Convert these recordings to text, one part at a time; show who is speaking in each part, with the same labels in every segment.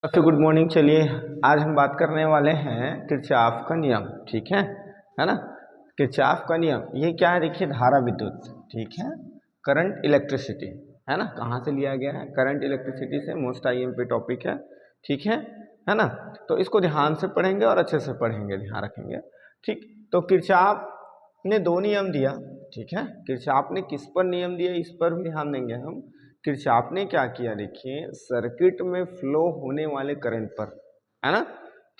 Speaker 1: सबसे good morning. चलिए आज हम बात करने वाले हैं किरचॉफ का नियम। ठीक है ना। किरचॉफ का नियम ये क्या है, देखिए धारा विद्युत, ठीक है, करंट इलेक्ट्रिसिटी, है ना। कहाँ से लिया गया है, करंट इलेक्ट्रिसिटी से। मोस्ट आईएमपी टॉपिक है, ठीक है ना। तो इसको ध्यान से पढ़ेंगे और अच्छे से पढ़ेंगे, ध्यान रखेंगे। ठीक, तो किरचॉफ ने दो नियम दिया, ठीक है। किरचॉफ ने किस पर नियम दिया, इस पर भी ध्यान देंगे हम। किरचॉफ ने क्या किया, देखिए सर्किट में फ्लो होने वाले करंट पर, है ना,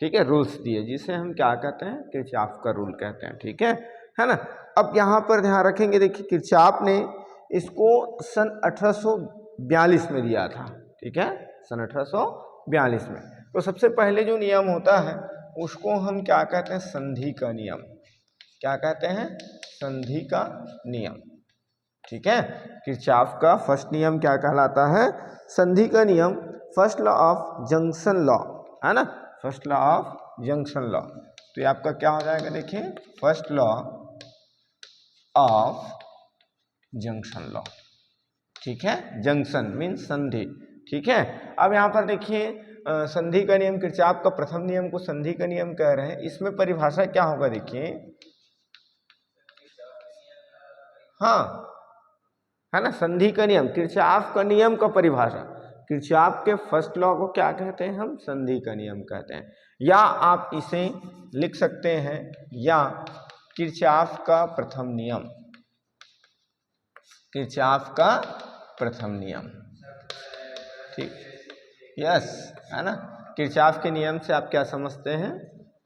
Speaker 1: ठीक है, रूल्स दिए, जिसे हम क्या कहते हैं, किरचॉफ का रूल कहते हैं, ठीक है ना। अब यहाँ पर ध्यान रखेंगे, देखिए किरचॉफ ने इसको सन 1842 में दिया था, ठीक है, सन 1842 में। तो सबसे पहले जो नियम होता है उसको हम क्या कहते हैं, संधि का नियम। क्या कहते हैं, संधि का नियम, ठीक है। किरचॉफ का फर्स्ट नियम क्या कहलाता है, संधि का नियम, first law of junction law, है ना, first law of junction law. तो ये आपका क्या हो जाएगा, देखिए first law of junction law, ठीक है। जंक्शन मीन्स संधि, ठीक है। अब यहाँ पर देखिए संधि का नियम, किरचॉफ का प्रथम नियम को संधि का नियम कह रहे हैं। इसमें परिभाषा क्या होगा, देखिए, हाँ, है ना, संधि का नियम, किरचॉफ का नियम का परिभाषा, किरचॉफ के फर्स्ट लॉ को क्या कहते हैं हम, संधि का नियम कहते हैं। या आप इसे लिख सकते हैं, या किरचॉफ का प्रथम नियम, किरचॉफ का प्रथम नियम, ठीक, यस, है ना। किरचॉफ के नियम से आप क्या समझते हैं,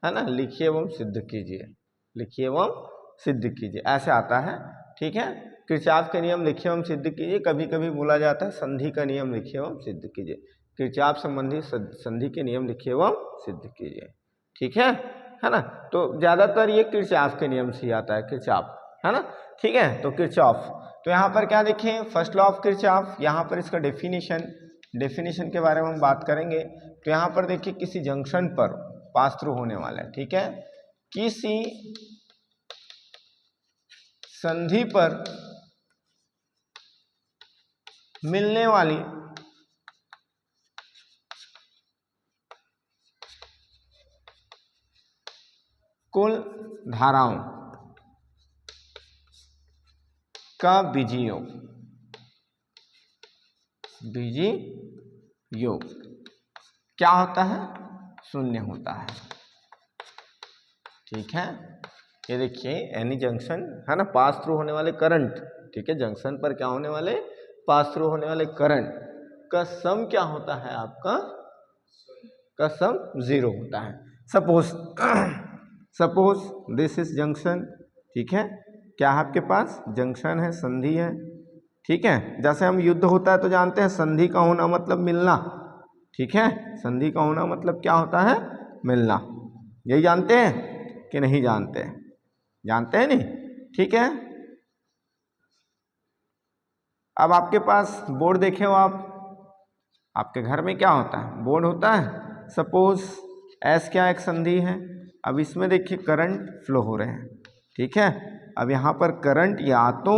Speaker 1: है ना, लिखिए एवं सिद्ध कीजिए, लिखिए एवं सिद्ध कीजिए, ऐसे आता है, ठीक है। किरचॉफ के नियम लिखिए एवं सिद्ध कीजिए। कभी कभी बोला जाता है संधि का नियम लिखिए एवं सिद्ध कीजिए। किरचॉफ संबंधी संधि के नियम लिखिए एवं सिद्ध कीजिए, ठीक है ना। तो ज्यादातर ये किरचॉफ के नियम से आता है, किरचॉफ, है ना, ठीक है। तो किरचॉफ, तो यहाँ पर क्या देखें, फर्स्ट लॉ ऑफ किरचॉफ, यहाँ पर इसका डेफिनेशन के बारे में हम बात करेंगे। तो यहाँ पर देखिए किसी जंक्शन पर पास थ्रू होने वाला है, ठीक है, किसी संधि पर मिलने वाली कुल धाराओं का बीजीय योग, बीजीय योग क्या होता है, शून्य होता है, ठीक है। ये देखिए एनी जंक्शन, है ना, पास थ्रू होने वाले करंट, ठीक है, जंक्शन पर क्या होने वाले, पास थ्रू होने वाले करंट का सम क्या होता है, आपका का सम 0 होता है। सपोज दिस इज जंक्शन, ठीक है, क्या है आपके पास, जंक्शन है, संधि है, ठीक है। जैसे हम युद्ध होता है तो जानते हैं संधि का होना मतलब मिलना, ठीक है, संधि का होना मतलब क्या होता है, मिलना। यही जानते हैं कि नहीं जानते, जानते हैं नहीं, ठीक है। अब आपके पास बोर्ड देखे हो आप, आपके घर में क्या होता है, बोर्ड होता है। सपोज एस क्या एक संधि है, अब इसमें देखिए करंट फ्लो हो रहे हैं, ठीक है। अब यहाँ पर करंट या तो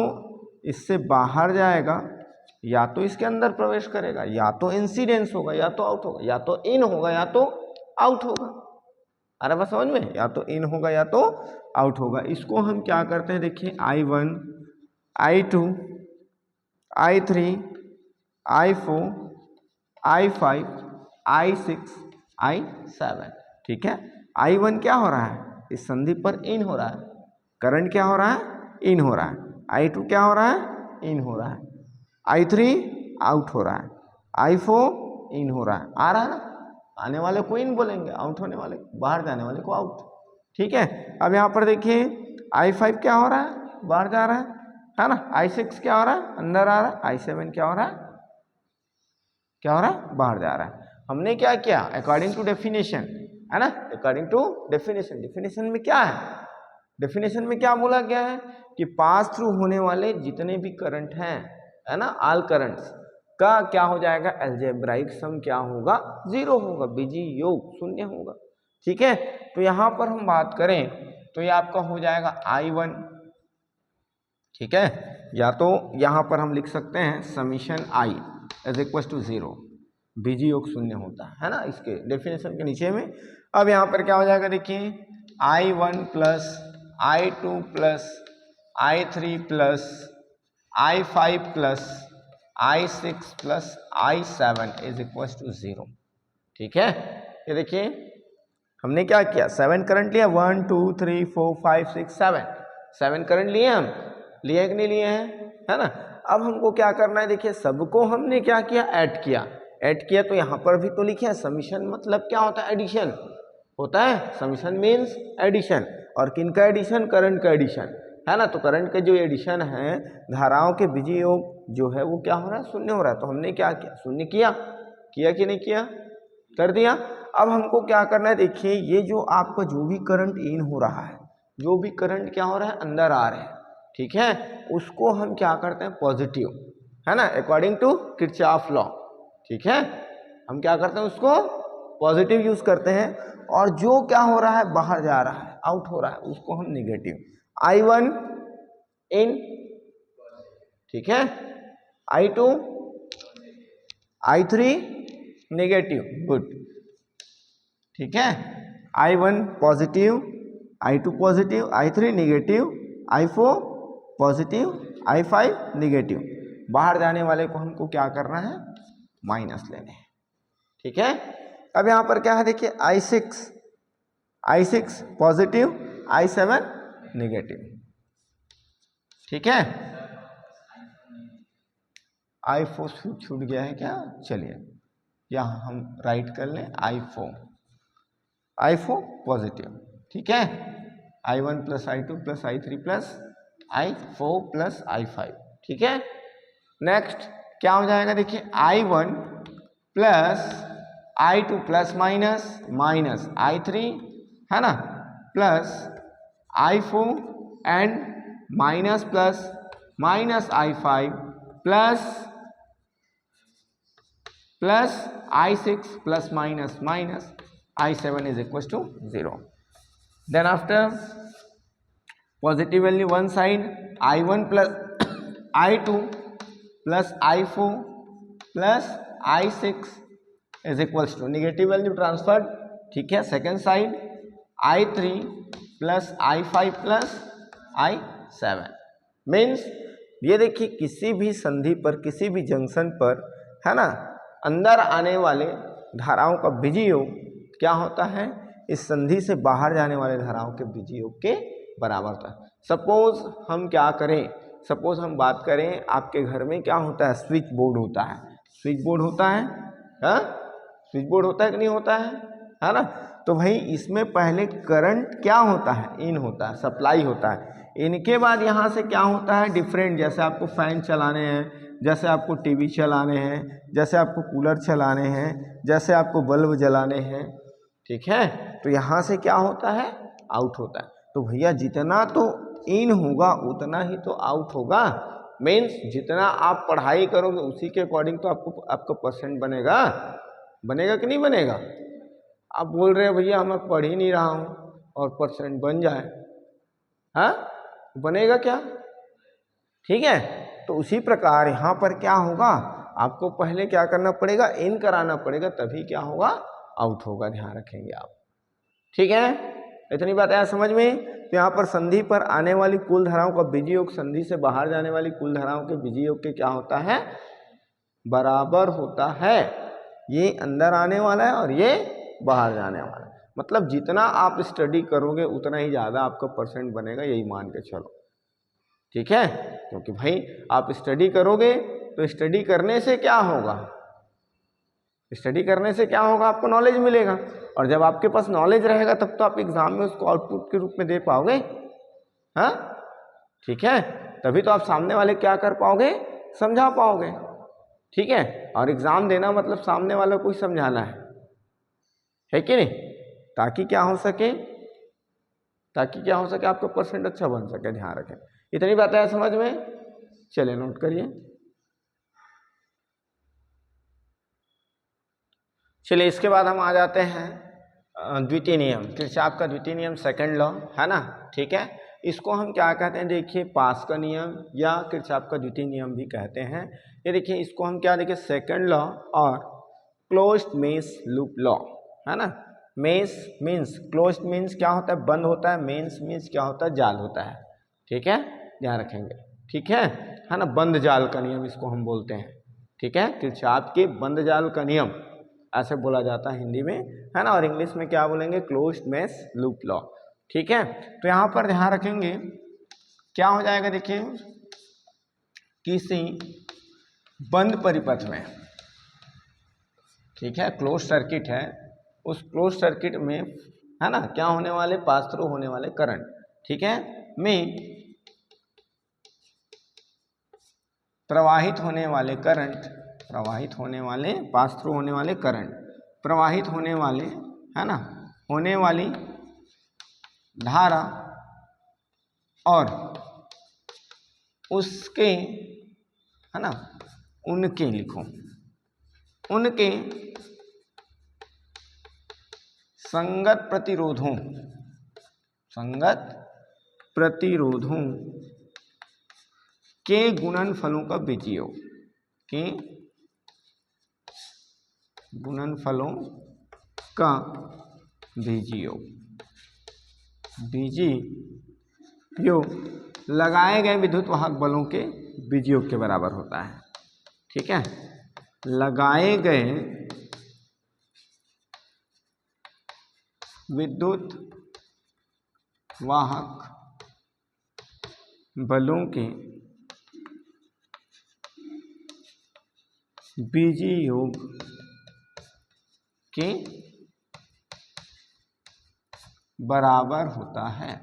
Speaker 1: इससे बाहर जाएगा या तो इसके अंदर प्रवेश करेगा, या तो इंसिडेंस होगा या तो आउट होगा, या तो इन होगा या तो आउट होगा। अरे बस समझ में, या तो इन होगा या तो आउट होगा। इसको हम क्या करते हैं, देखिए I1, I2, I3, I4, I5, I6, I7, ठीक है। I1 क्या हो रहा है, इस संधि पर इन हो रहा है, करंट क्या हो रहा है, इन हो रहा है। I2 क्या हो रहा है, इन हो रहा है। I3 आउट हो रहा है। I4 इन हो रहा है, आ रहा है ना, आने वाले को इन बोलेंगे, आउट होने वाले, बाहर जाने वाले को आउट, ठीक है। अब यहाँ पर देखिए I5 क्या हो रहा है, बाहर जा रहा है ना। I6 क्या हो रहा है, अंदर आ रहा है। I7 क्या हो रहा है, क्या हो रहा है, बाहर जा रहा है। हमने क्या किया, अकॉर्डिंग टू डेफिनेशन, है ना, अकॉर्डिंग टू डेफिनेशन। डेफिनेशन में क्या है, डेफिनेशन में क्या बोला गया है कि पास थ्रू होने वाले जितने भी करंट हैं, है ना, ऑल करंट्स का क्या हो जाएगा, अलजेब्राइक सम क्या होगा, 0 होगा, बीजीय योग शून्य होगा, ठीक है। तो यहाँ पर हम बात करें तो ये आपका हो जाएगा I1, ठीक है, या तो यहाँ पर हम लिख सकते हैं summation I is equal to 0, बीजी योग शून्य होता है ना, इसके डेफिनेशन के नीचे में। अब यहाँ पर क्या हो जाएगा देखिए, I1 plus I2 plus I3 plus I5 plus I6 plus I7 is equal to 0। ठीक है, ये देखिए हमने क्या किया, 7 करंट लिया, 1 2 3 4 5 6 7 करंट लिए हम, लिए कि नहीं लिए हैं, है ना। अब हमको क्या करना है, देखिए सबको हमने क्या किया, ऐड किया तो यहाँ पर भी तो लिखे समीशन मतलब क्या होता है, एडिशन होता है। समीशन मीन्स एडिशन, और किनका एडिशन, करंट का एडिशन, है ना। तो करंट के जो एडिशन है, धाराओं के बीजीय योग जो है वो क्या हो रहा है, शून्य हो रहा है। तो हमने क्या किया, शून्य किया कि नहीं किया, कर दिया। अब हमको क्या करना है, देखिए ये जो आपका जो भी करंट इन हो रहा है, जो भी करंट क्या हो रहा है, अंदर आ रहे हैं, ठीक है, उसको हम क्या करते हैं, पॉजिटिव, है ना, अकॉर्डिंग टू किरचॉफ लॉ। ठीक है, हम क्या करते हैं, उसको पॉजिटिव यूज करते हैं, और जो क्या हो रहा है, बाहर जा रहा है, आउट हो रहा है, उसको हम निगेटिव। I1 इन, ठीक है, I2 I3 नेगेटिव, गुड। ठीक है, I1 positive, I2 positive, I3 negative, I4 positive, I5 negative. बाहर जाने वाले को हमको क्या करना है, माइनस लेने हैं। ठीक है, अब यहाँ पर क्या है, देखिए I6 पॉजिटिव, I7 नेगेटिव। ठीक है, I4 छूट गया है क्या, चलिए यहाँ हम राइट कर लें, I4 पॉजिटिव। ठीक है, I1 plus I2 plus I3 plus I4 plus I5। ठीक है, नेक्स्ट क्या हो जाएगा, देखिए I1 plus I2 plus minus I3, है ना, plus I4 and minus plus minus I5 plus I6 plus minus I7 is equals to 0. Then after positive value one side, I1 plus I2 plus I4 plus I6 is equals to negative value transferred. ठीक है, second side I3 plus I5 plus I7 means ये देखिए किसी भी संधि पर, किसी भी जंक्शन पर, है ना, अंदर आने वाले धाराओं का बीजीय योग क्या होता है, इस संधि से बाहर जाने वाले धाराओं के बीजीय योग के बराबर होता है। सपोज हम क्या करें, सपोज हम बात करें, आपके घर में क्या होता है, स्विच बोर्ड होता है, स्विच बोर्ड होता है, हाँ स्विच बोर्ड होता है कि नहीं होता है ना। तो भाई इसमें पहले करंट क्या होता है, इन होता है, सप्लाई होता है। इनके बाद यहाँ से क्या होता है, डिफरेंट, जैसे आपको फैन चलाने हैं, जैसे आपको टीवी चलाने हैं, जैसे आपको कूलर चलाने हैं, जैसे आपको बल्ब जलाने हैं। ठीक है, तो यहाँ से क्या होता है, आउट होता है। तो भैया जितना तो इन होगा उतना ही तो आउट होगा। मीन्स जितना आप पढ़ाई करोगे उसी के अकॉर्डिंग तो आपका परसेंट बनेगा कि नहीं बनेगा। आप बोल रहे हैं भैया मैं पढ़ ही नहीं रहा हूँ और परसेंट बन जाए, हाँ बनेगा क्या। ठीक है, तो उसी प्रकार यहाँ पर क्या होगा, आपको पहले क्या करना पड़ेगा, इन कराना पड़ेगा, तभी क्या होगा, आउट होगा, ध्यान रखेंगे आप। ठीक है, इतनी बात आया समझ में। तो यहाँ पर संधि पर आने वाली कुल धाराओं का बीजीय योग संधि से बाहर जाने वाली कुल धाराओं के बीजीय योग के क्या होता है, बराबर होता है। ये अंदर आने वाला है और ये बाहर जाने वाला है। मतलब जितना आप स्टडी करोगे उतना ही ज़्यादा आपका परसेंट बनेगा, यही मान के चलो। ठीक है, क्योंकि भाई आप स्टडी करोगे तो स्टडी करने से क्या होगा, स्टडी करने से क्या होगा, आपको नॉलेज मिलेगा, और जब आपके पास नॉलेज रहेगा तब तो आप एग्जाम में उसको आउटपुट के रूप में दे पाओगे। हाँ ठीक है, तभी तो आप सामने वाले क्या कर पाओगे, समझा पाओगे। ठीक है, और एग्जाम देना मतलब सामने वाले को ही समझाना है कि नहीं, ताकि क्या हो सके, आपका परसेंट अच्छा बन सके। ध्यान रखें, इतनी बात है समझ में। चलिए नोट करिए। चलिए इसके बाद हम आ जाते हैं द्वितीय नियम, किरचॉफ का द्वितीय नियम, सेकंड लॉ, है ना। ठीक है, इसको हम क्या कहते हैं, देखिए पास का नियम या किरचॉफ का द्वितीय नियम भी कहते हैं। ये देखिए इसको हम क्या, देखिए सेकंड लॉ और क्लोज्ड मेश लूप लॉ, है ना। मेश मीन्स क्लोज्ड मीन्स क्या होता है, बंद होता है, मेश मीन्स क्या होता है, जाल होता है, ठीक है, ध्यान रखेंगे, ठीक है ना। बंद जाल का नियम इसको हम बोलते हैं, ठीक है, किरचॉफ के बंद जाल का नियम ऐसे बोला जाता है हिंदी में, है ना। और इंग्लिश में क्या बोलेंगे, क्लोज्ड मेश लूप लॉ, ठीक है। तो यहाँ पर ध्यान रखेंगे क्या हो जाएगा, देखिए किसी बंद परिपथ में, ठीक है, क्लोज सर्किट है, उस क्लोज सर्किट में, है ना, क्या होने वाले, पास थ्रू होने वाले करंट, ठीक है, में प्रवाहित होने वाले करंट, प्रवाहित होने वाले, पास थ्रू होने वाले करंट, प्रवाहित होने वाले, है ना, होने वाली धारा और उसके, है ना, उनके लिखो, उनके संगत प्रतिरोधों, संगत प्रतिरोधों के गुणनफलों का बीजीय योग, के गुणनफलों का बीजीय योग, बीजीय योग लगाए गए विद्युत वाहक बलों के बीजीय योग के बराबर होता है, ठीक है। लगाए गए विद्युत वाहक बलों के बीजीय योग के बराबर होता है,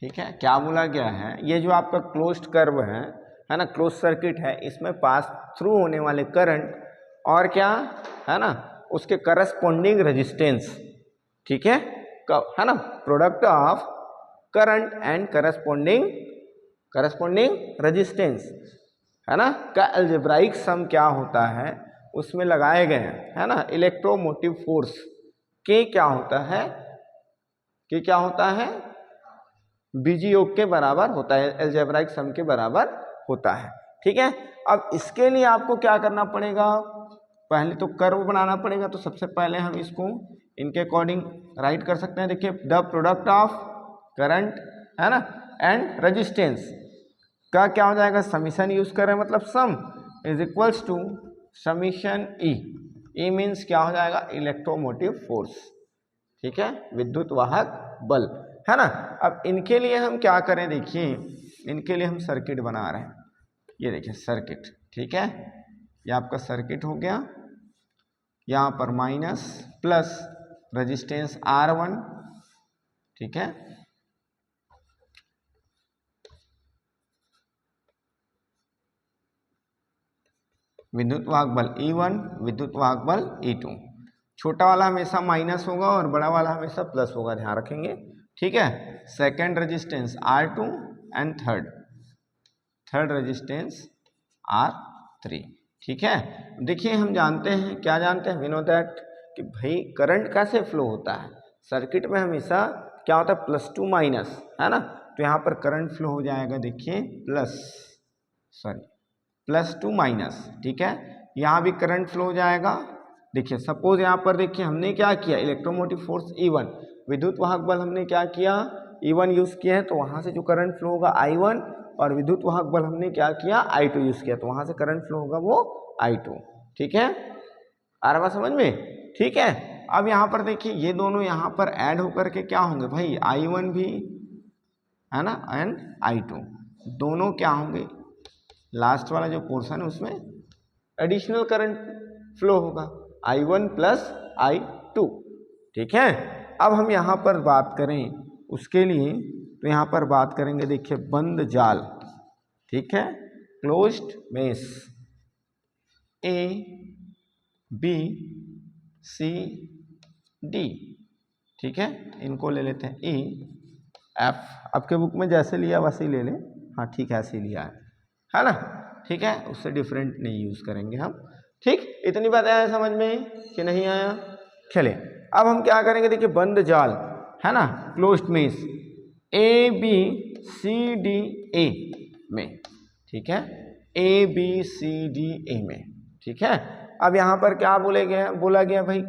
Speaker 1: ठीक है। क्या बोला गया है, ये जो आपका क्लोज्ड कर्व है ना, क्लोज सर्किट है, इसमें पास थ्रू होने वाले करंट और क्या, है ना, उसके करस्पॉन्डिंग रेजिस्टेंस, ठीक है ना, product of current and corresponding resistance, है ना, का अलजेब्राइक सम क्या होता है, उसमें लगाए गए हैं, है ना, इलेक्ट्रोमोटिव फोर्स के क्या होता है, कि क्या होता है, बीजीय योग के बराबर होता है, अलजेब्राइक सम के बराबर होता है, ठीक है। अब इसके लिए आपको क्या करना पड़ेगा, पहले तो कर्व बनाना पड़ेगा, तो सबसे पहले हम इसको इनके अकॉर्डिंग राइट कर सकते हैं। देखिए द प्रोडक्ट ऑफ करंट, है ना, एंड रेजिस्टेंस का क्या हो जाएगा, समीशन यूज कर रहे हैं, मतलब sum is equals to summation E, E means क्या हो जाएगा, इलेक्ट्रोमोटिव फोर्स, ठीक है, विद्युत वाहक बल, है ना। अब इनके लिए हम क्या करें, देखिए इनके लिए हम सर्किट बना रहे हैं, ये देखिए सर्किट, ठीक है, ये आपका सर्किट हो गया, यहाँ पर माइनस प्लस रेजिस्टेंस R1, ठीक है, विद्युत वाहक बल E1, विद्युत वाहक बल E2, छोटा वाला हमेशा माइनस होगा और बड़ा वाला हमेशा प्लस होगा, ध्यान रखेंगे, ठीक है। Second resistance R2 and third resistance R3, ठीक है। देखिए हम जानते हैं, क्या जानते हैं, वी नो दैट कि भाई करंट कैसे फ्लो होता है, सर्किट में हमेशा क्या होता है, +2 माइनस, है ना, तो यहाँ पर करंट फ्लो हो जाएगा, देखिए +2 माइनस, ठीक है, यहाँ भी करंट फ्लो हो जाएगा। देखिए सपोज यहाँ पर देखिए हमने क्या किया, इलेक्ट्रोमोटिव फोर्स E1, विद्युत वाहक बल हमने क्या किया, E1 यूज किया है, तो वहां से जो करंट फ्लो होगा I1, और विद्युत वाहक बल हमने क्या किया, I2 यूज किया, तो वहां से करंट फ्लो होगा वो I2, ठीक है, आ रहा समझ में, ठीक है। अब यहाँ पर देखिए ये दोनों यहाँ पर ऐड होकर के क्या होंगे भाई, I1 भी, है ना, एंड I2 दोनों क्या होंगे, लास्ट वाला जो पोर्शन है उसमें एडिशनल करंट फ्लो होगा, I1 प्लस I2, ठीक है। अब हम यहाँ पर बात करें उसके लिए, तो यहाँ पर बात करेंगे, देखिए बंद जाल, ठीक है, closed mesh A B C D, ठीक है, इनको ले लेते हैं E F, आपके बुक में जैसे लिया वैसे ही ले लें, हाँ ठीक है, ऐसे ही लिया है ना, ठीक है, उससे डिफरेंट नहीं यूज करेंगे हम, ठीक। इतनी बात आया समझ में कि नहीं आया, चले अब हम क्या करेंगे, देखिए बंद जाल, है ना, closed mesh A B C D A में, ठीक है, A B C D A में, ठीक है। अब यहाँ पर क्या बोला गया भाई,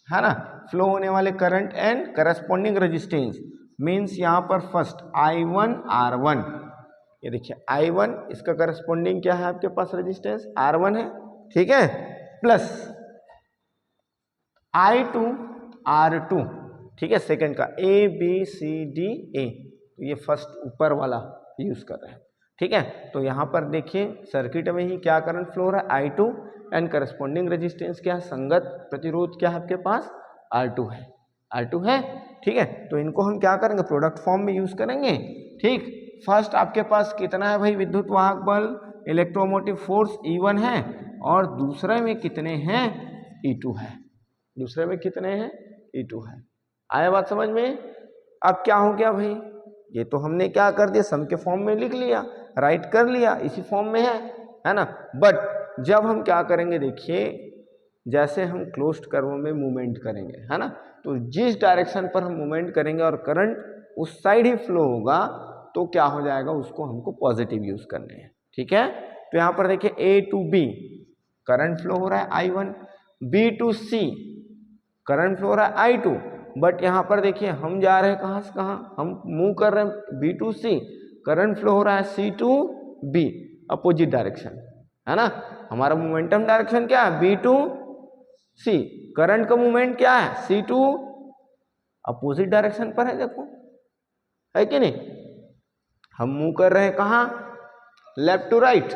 Speaker 1: है ना, फ्लो होने वाले current and corresponding resistance means यहाँ पर फर्स्ट I1 R1, ये देखिए I1 इसका करस्पॉन्डिंग क्या है आपके पास रेजिस्टेंस R1 है, ठीक है, प्लस I2 R2, ठीक है, सेकंड का ABCDA, तो ये फर्स्ट ऊपर वाला यूज कर रहे हैं, ठीक है। तो यहाँ पर देखिए सर्किट में ही क्या करंट फ्लो हो रहा है I2 एंड करस्पॉन्डिंग रेजिस्टेंस क्या है, संगत प्रतिरोध क्या है आपके पास R2 है, R2 है, ठीक है। तो इनको हम क्या करेंगे प्रोडक्ट फॉर्म में यूज करेंगे, ठीक। फर्स्ट आपके पास कितना है भाई विद्युत वाहक बल इलेक्ट्रोमोटिव फोर्स E1 है और दूसरे में कितने हैं E2 है, दूसरे में कितने हैं E2 है। आया बात समझ में। अब क्या हो गया भाई, ये तो हमने क्या कर दिया सम के फॉर्म में लिख लिया, राइट कर लिया, इसी फॉर्म में है ना। बट जब हम क्या करेंगे देखिए, जैसे हम क्लोज्ड कर्व में मूवमेंट करेंगे, है ना, तो जिस डायरेक्शन पर हम मूवमेंट करेंगे और करंट उस साइड ही फ्लो होगा तो क्या हो जाएगा, उसको हमको पॉजिटिव यूज करने हैं, ठीक है। तो यहाँ पर देखिए A to B current flow हो रहा है I1, B to C current flow हो रहा है I2, बट यहाँ पर देखिए हम जा रहे हैं कहाँ से कहाँ, हम मूव कर रहे हैं B to C, current flow हो रहा है C to B, opposite direction, है ना। हमारा मोमेंटम डायरेक्शन क्या है B to C, करंट का मूवमेंट क्या है C to अपोजिट डायरेक्शन पर है, देखो है कि नहीं। हम मूव कर रहे हैं कहाँ, left to right,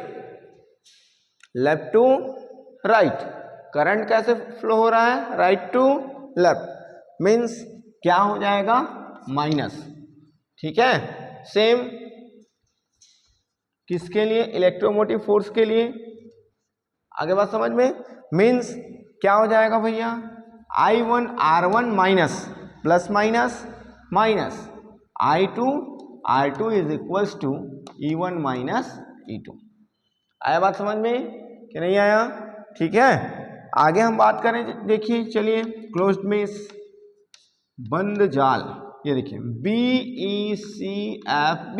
Speaker 1: left to right, current कैसे फ्लो हो रहा है राइट टू लेफ्ट, मीन्स क्या हो जाएगा माइनस, ठीक है। सेम किसके लिए, इलेक्ट्रोमोटिव फोर्स के लिए, आगे बात समझ में। मीन्स क्या हो जाएगा भैया I1 R1 minus plus minus minus I2 R2 is equals to E1 minus E2। आया बात समझ में कि नहीं आया, ठीक है। आगे हम बात करें, देखिए चलिए क्लोज्ड मेश बंद जाल, ये देखिए BECFB,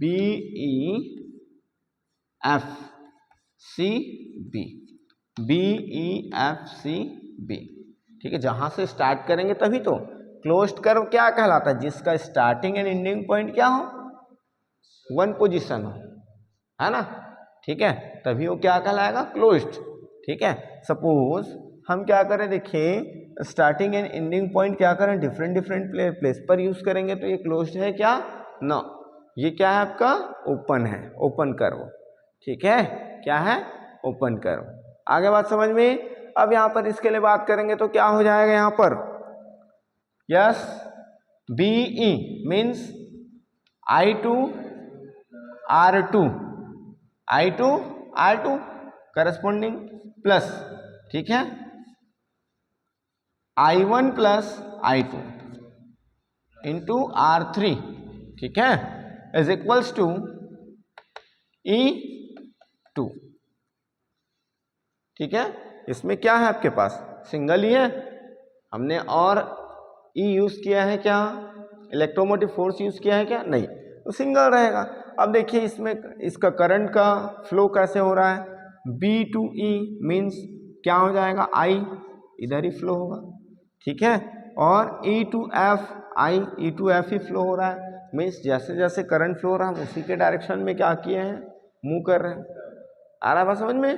Speaker 1: BEFCB, BEFCB, ठीक है। जहां से स्टार्ट करेंगे तभी तो क्लोज्ड कर्व क्या कहलाता है, जिसका स्टार्टिंग एंड एंडिंग पॉइंट क्या हो, वन पोजीशन हो, है ना, ठीक है, तभी वो क्या कहलाएगा क्लोज्ड, ठीक है। सपोज हम क्या करें, देखिए स्टार्टिंग एंड एंडिंग पॉइंट क्या करें डिफरेंट डिफरेंट प्लेस पर यूज करेंगे तो ये क्लोज्ड है क्या, नो, ये क्या है आपका ओपन है, ओपन कर्व, ठीक है, क्या है ओपन कर्व। आगे बात समझ में। अब यहाँ पर इसके लिए बात करेंगे तो क्या हो जाएगा यहाँ पर, yes BE means I2 R2, I2 R2 corresponding plus, ठीक है, I1 plus I2 into R3, ठीक है, इज इक्वल्स टू E2, ठीक है। इसमें क्या है आपके पास सिंगल ही है, हमने और E यूज किया है क्या, इलेक्ट्रोमोटिव फोर्स यूज किया है क्या, नहीं, तो सिंगल रहेगा। अब देखिए इसमें इसका करंट का फ्लो कैसे हो रहा है, B to E मीन्स क्या हो जाएगा I इधर ही फ्लो होगा, ठीक है, और E to F E to F he flow हो रहा है, मीन्स जैसे जैसे करंट फ्लो हो रहा है हम उसी के डायरेक्शन में क्या किए हैं मूव कर रहे हैं। आ रहा है बात समझ में,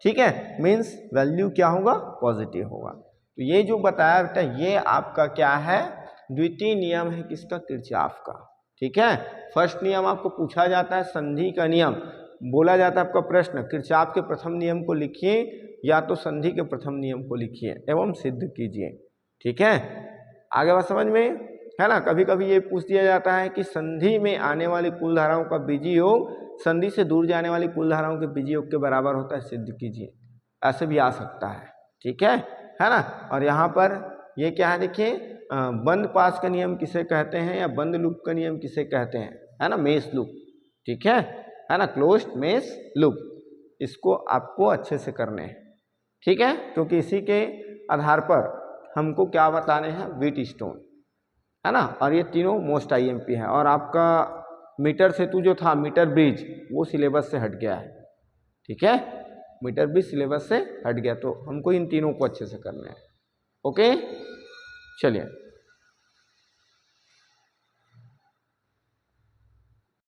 Speaker 1: ठीक है, मीन्स वैल्यू क्या होगा पॉजिटिव होगा। तो ये जो बताया बेटा ये आपका क्या है द्वितीय नियम है किसका, किरचॉफ का, ठीक है। फर्स्ट नियम आपको पूछा जाता है संधि का नियम, बोला जाता है आपका प्रश्न किरचॉफ के प्रथम नियम को लिखिए या तो संधि के प्रथम नियम को लिखिए एवं सिद्ध कीजिए, ठीक है। आगे बात समझ में है ना। कभी कभी ये पूछ दिया जाता है कि संधि में आने वाली कुल धाराओं का बीजीय योग संधि से दूर जाने वाली कुल धाराओं के बीजीय योग के बराबर होता है, सिद्ध कीजिए, ऐसे भी आ सकता है, ठीक है ना। और यहाँ पर ये क्या है देखिए बंद पास का नियम किसे कहते हैं या बंद लूप का नियम किसे कहते हैं, है ना, मेश लूप, ठीक है ना, क्लोज्ड मेश लूप, इसको आपको अच्छे से करने हैं, ठीक है, क्योंकि इसी के आधार पर हमको क्या बताने हैं व्हीट स्टोन, है ना, और ये तीनों मोस्ट IMP है। और आपका मीटर सेतु जो था मीटर ब्रिज वो सिलेबस से हट गया है, ठीक है, मीटर भी सिलेबस से हट गया, तो हमको इन तीनों को अच्छे से करना है। ओके, चलिए